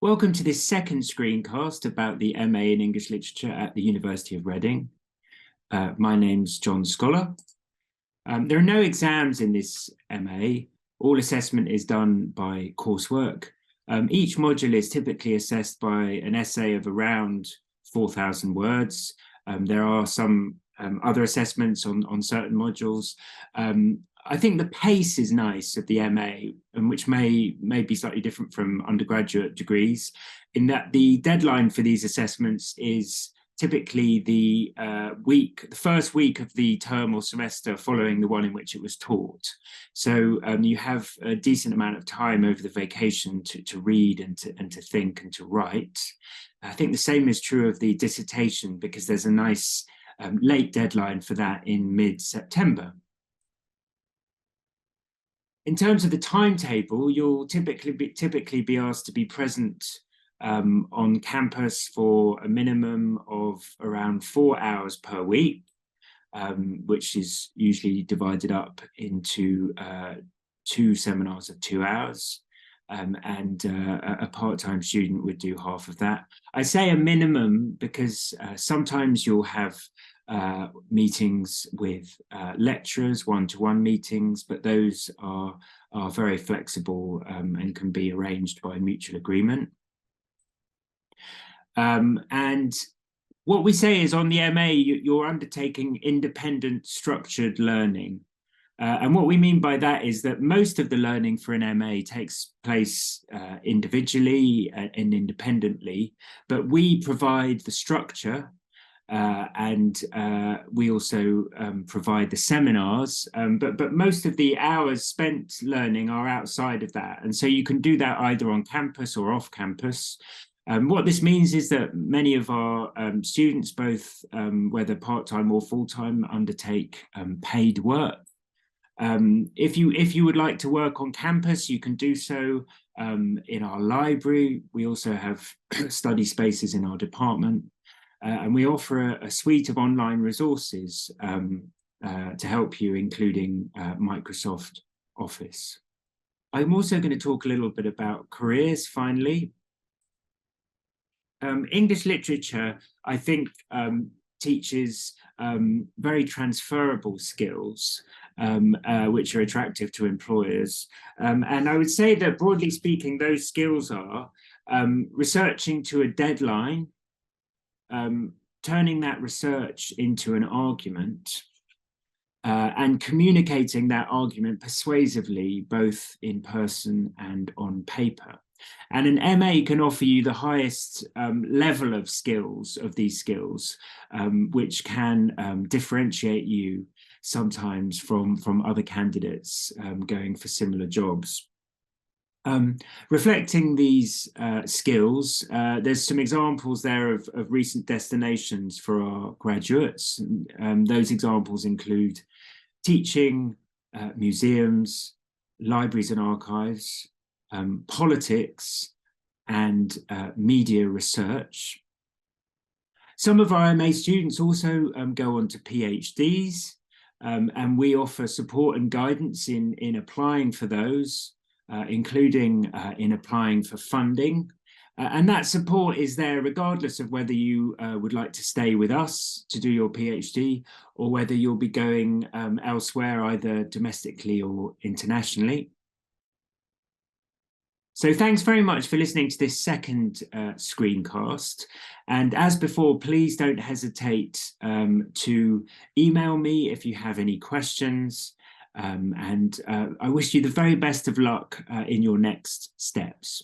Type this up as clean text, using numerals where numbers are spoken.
Welcome to this second screencast about the MA in English Literature at the University of Reading. My name's John Scholar. There are no exams in this MA. All assessment is done by coursework. Each module is typically assessed by an essay of around 4,000 words. There are some other assessments on certain modules. I think the pace is nice of the MA, and which may be slightly different from undergraduate degrees, in that the deadline for these assessments is typically the first week of the term or semester following the one in which it was taught. So you have a decent amount of time over the vacation to read and to think and to write. I think the same is true of the dissertation, because there's a nice late deadline for that in mid-September. In terms of the timetable, you'll typically be asked to be present on campus for a minimum of around 4 hours per week, which is usually divided up into 2 seminars of 2 hours, and a part-time student would do half of that. I say a minimum because sometimes you'll have meetings with lecturers, one-to-one meetings, but those are very flexible and can be arranged by mutual agreement. And what we say is, on the MA, you're undertaking independent structured learning. And what we mean by that is that most of the learning for an MA takes place individually and independently, but we provide the structure, and we also provide the seminars, but most of the hours spent learning are outside of that. And so you can do that either on campus or off campus. What this means is that many of our students, both whether part-time or full-time, undertake paid work. If you would like to work on campus, you can do so in our library. We also have study spaces in our department. And we offer a suite of online resources to help you, including Microsoft Office. I'm also going to talk a little bit about careers, finally. English literature, I think, teaches very transferable skills, which are attractive to employers. And I would say that, broadly speaking, those skills are researching to a deadline, turning that research into an argument, and communicating that argument persuasively, both in person and on paper. And an MA can offer you the highest level of skills, of these skills, which can differentiate you sometimes from other candidates going for similar jobs. Reflecting these skills, there's some examples there of recent destinations for our graduates. Those examples include teaching, museums, libraries and archives, politics, and media research. Some of our MA students also go on to PhDs, and we offer support and guidance in applying for those, including in applying for funding. And that support is there regardless of whether you would like to stay with us to do your PhD, or whether you'll be going elsewhere, either domestically or internationally. So thanks very much for listening to this second screencast. And as before, please don't hesitate to email me if you have any questions. And I wish you the very best of luck in your next steps.